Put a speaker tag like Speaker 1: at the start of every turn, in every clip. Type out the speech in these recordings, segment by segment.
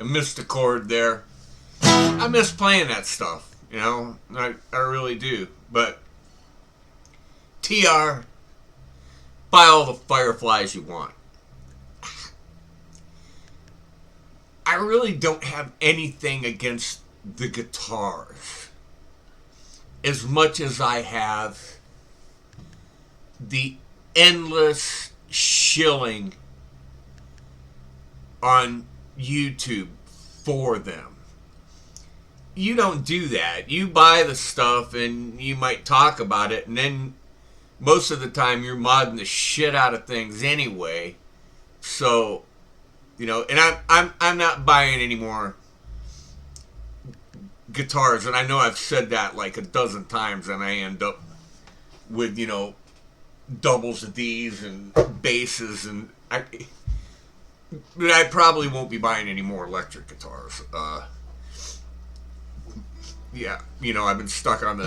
Speaker 1: missed a chord there. I miss playing that stuff, you know. I really do. But TR, buy all the Fireflies you want. I really don't have anything against the guitars as much as I have the endless shilling on YouTube for them. You don't do that. You buy the stuff and you might talk about it, and then most of the time you're modding the shit out of things anyway. So, you know, and I'm not buying any more guitars, and I know I've said that like a dozen times, and I end up with, you know, doubles of these and basses, and but I probably won't be buying any more electric guitars. Yeah, you know, I've been stuck on the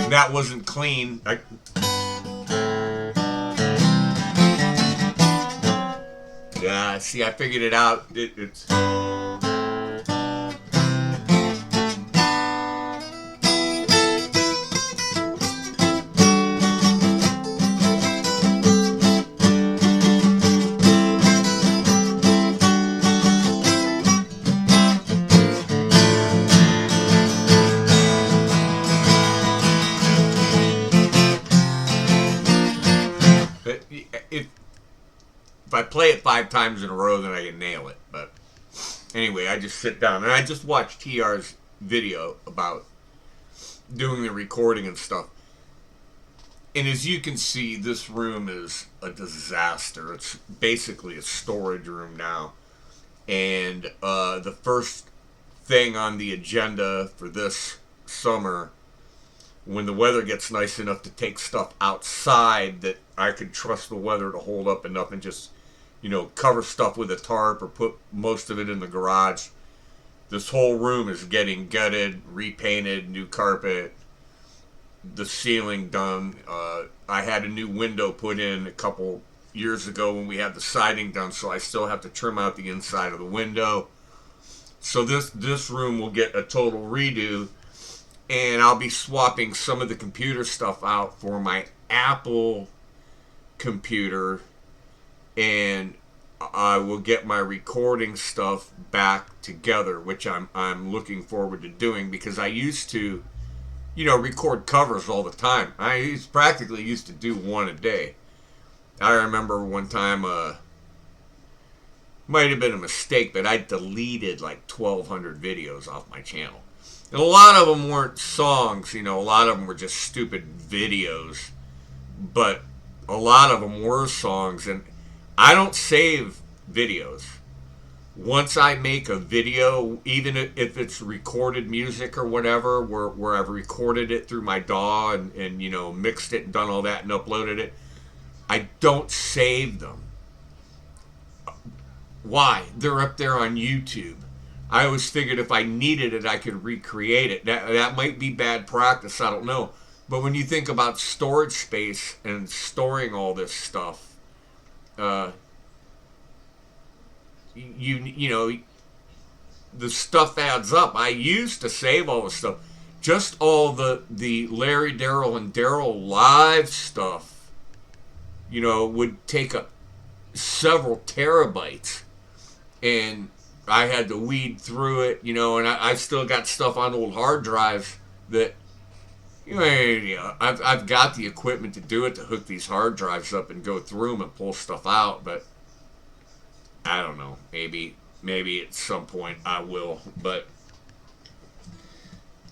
Speaker 1: that wasn't clean. Yeah, see, I figured it out. It's if I play it 5 times in a row, then I can nail it. But anyway, I just sit down and I just watched TR's video about doing the recording and stuff. And as you can see, this room is a disaster. It's basically a storage room now. And the first thing on the agenda for this summer, when the weather gets nice enough to take stuff outside that I could trust the weather to hold up enough and just, you know, cover stuff with a tarp or put most of it in the garage. This whole room is getting gutted, repainted, new carpet, the ceiling done. I had a new window put in a couple years ago when we had the siding done, so I still have to trim out the inside of the window. So this room will get a total redo, and I'll be swapping some of the computer stuff out for my Apple computer, and I will get my recording stuff back together, which I'm looking forward to doing, because I used to, you know, record covers all the time. I practically used to do one a day. I remember one time, might have been a mistake, but I deleted like 1,200 videos off my channel. And a lot of them weren't songs, you know, a lot of them were just stupid videos. But a lot of them were songs, and I don't save videos. Once I make a video, even if it's recorded music or whatever, where I've recorded it through my DAW and you know, mixed it and done all that and uploaded it, I don't save them. Why? They're up there on YouTube. I always figured if I needed it, I could recreate it. That might be bad practice, I don't know. But when you think about storage space and storing all this stuff, you know, the stuff adds up. I used to save all the stuff. Just all the Larry, Daryl, and Daryl live stuff, you know, would take up several terabytes. And I had to weed through it, you know, and I've still got stuff on old hard drives that, you know, I've got the equipment to do it, to hook these hard drives up and go through them and pull stuff out, but I don't know, maybe at some point I will, but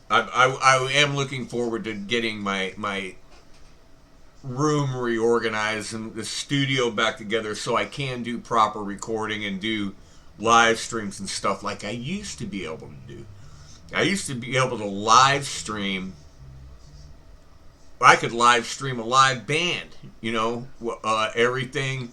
Speaker 1: I am looking forward to getting my room reorganized and the studio back together so I can do proper recording and do live streams and stuff like I used to be able to do. I used to be able to live stream. I could live stream a live band, you know, everything.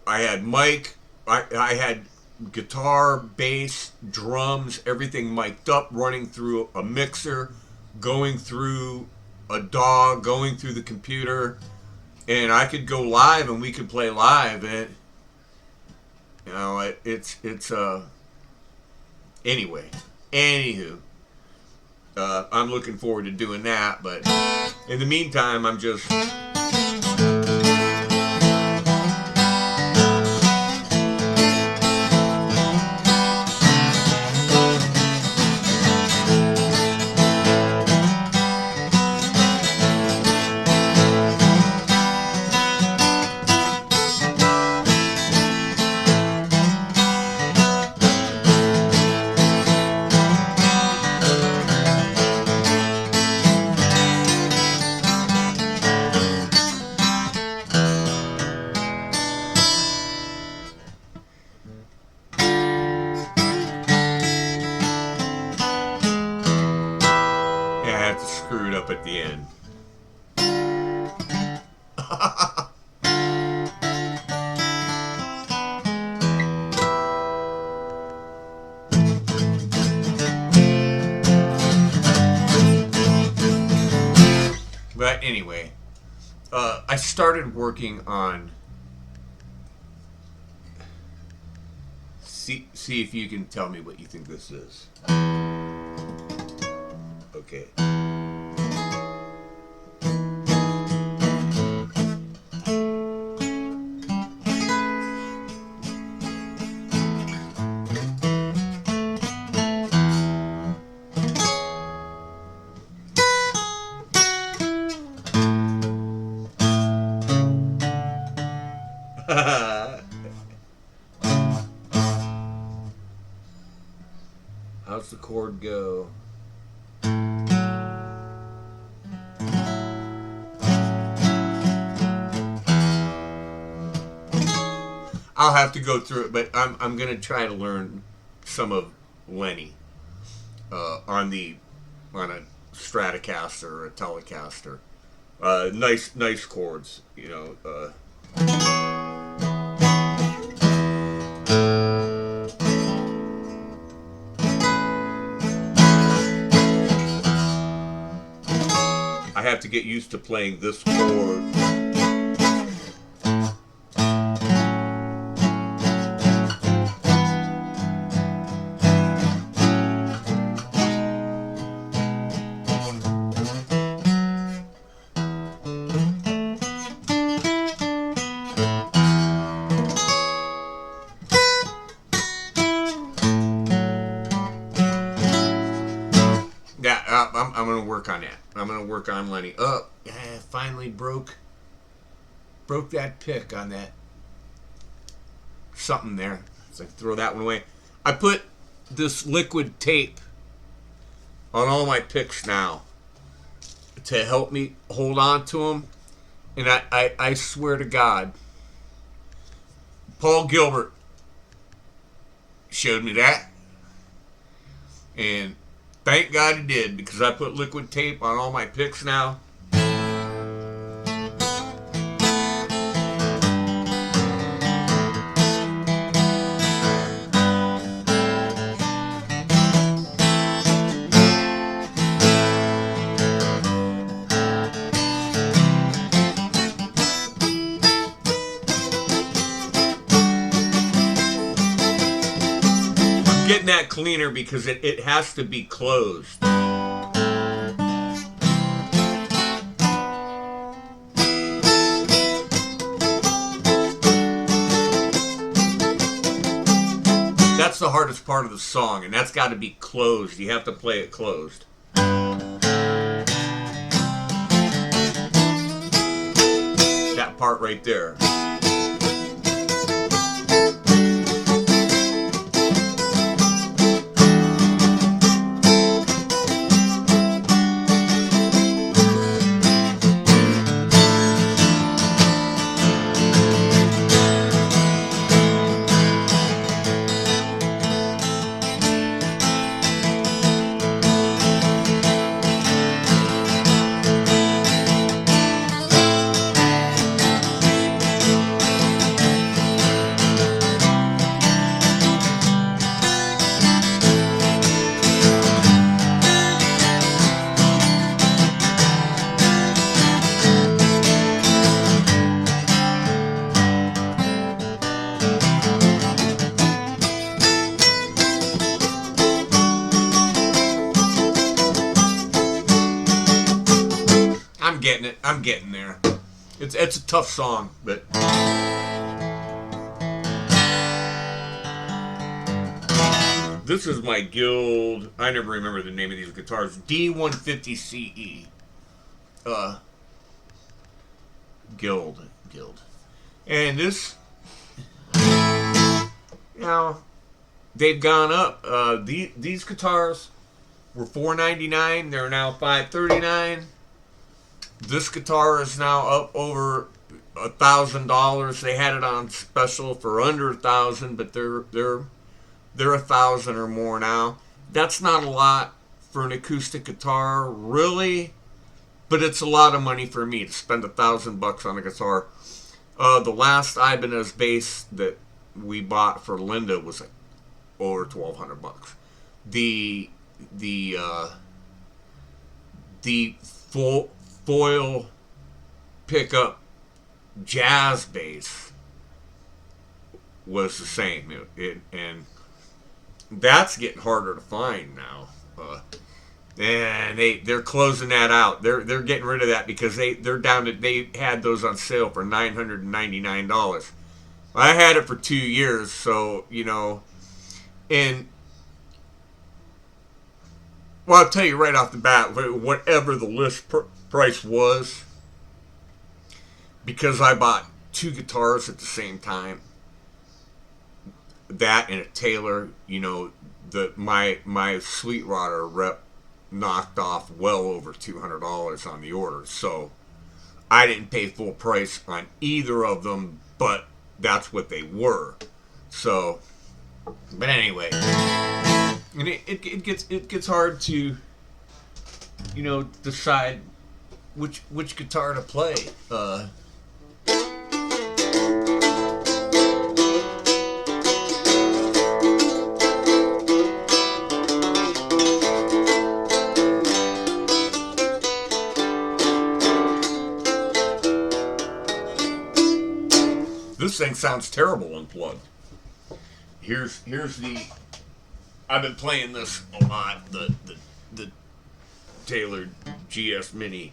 Speaker 1: I had mic. I had guitar, bass, drums, everything mic'd up, running through a mixer, going through a DAW, going through the computer, and I could go live and we could play live. And you know, anyway, anywho, I'm looking forward to doing that. But in the meantime, I'm just. Screwed up at the end. But anyway, I started working on. See if you can tell me what you think this is. Okay. How's the chord go? I'll have to go through it, but I'm gonna try to learn some of Lenny on a Stratocaster or a Telecaster. Nice chords, you know. I have to get used to playing this chord. Yeah, I'm going to work on that. I'm going to work on Lenny. Oh, yeah, I finally broke that pick on that something there. So I throw that one away. I put this liquid tape on all my picks now to help me hold on to them. And I swear to God, Paul Gilbert showed me that. And thank God he did, because I put liquid tape on all my picks now. Getting that cleaner because it has to be closed. That's the hardest part of the song, and that's got to be closed. You have to play it closed. That part right there. getting it. I'm getting there. It's a tough song, but this is my Guild. I never remember the name of these guitars. D150CE. Guild. And this, they've gone up. These guitars were $499. They're now $539. This guitar is now up over $1,000. They had it on special for under $1,000, but they're $1,000 or more now. That's not a lot for an acoustic guitar, really, but it's a lot of money for me to spend $1,000 on a guitar. The last Ibanez bass that we bought for Linda was like over $1,200. The foil pickup jazz bass was the same, and that's getting harder to find now. And they're closing that out. They're getting rid of that because they're down to, they had those on sale for $999. I had it for 2 years, so and well, I'll tell you right off the bat, whatever the list price was, because I bought 2 guitars at the same time, that and a Taylor, my Sweet Rodder rep knocked off well over $200 on the order, so I didn't pay full price on either of them, but that's what they were. So, but anyway, and it gets hard to decide which guitar to play. This thing sounds terrible unplugged. Here's the. I've been playing this a lot. The Taylor GS Mini.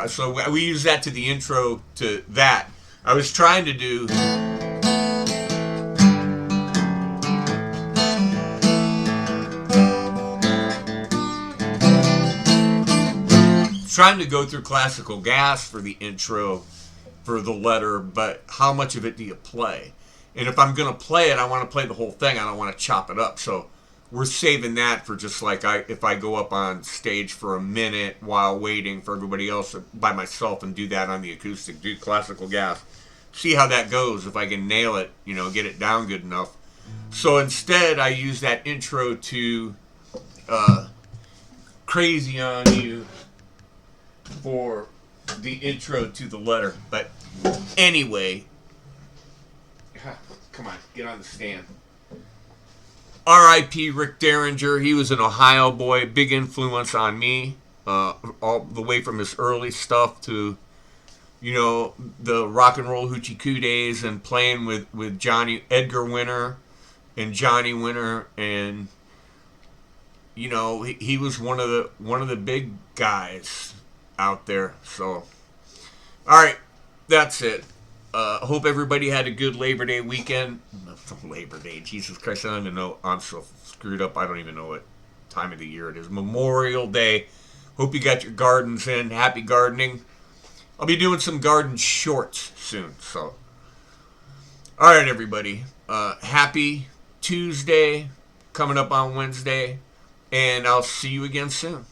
Speaker 1: So we use that to the intro to that. I was trying to do go through Classical Gas for the intro for the letter, but how much of it do you play? And if I'm going to play it, I want to play the whole thing. I don't want to chop it up. So we're saving that for just like if I go up on stage for a minute while waiting for everybody else by myself and do that on the acoustic, do Classical Gas. See how that goes. If I can nail it, get it down good enough. So instead, I use that intro to Crazy on You for the intro to the letter. But anyway, come on, get on the stand. R.I.P. Rick Derringer. He was an Ohio boy, big influence on me, all the way from his early stuff to, the rock and roll hoochie coo days and playing with Edgar Winter and Johnny Winter, and he was one of the big guys out there. So, all right, that's it. Hope everybody had a good Labor Day weekend. Labor Day, Jesus Christ, I don't even know. I'm so screwed up. I don't even know what time of the year it is. Memorial Day. Hope you got your gardens in. Happy gardening. I'll be doing some garden shorts soon. So, all right, everybody. Happy Tuesday coming up on Wednesday, and I'll see you again soon.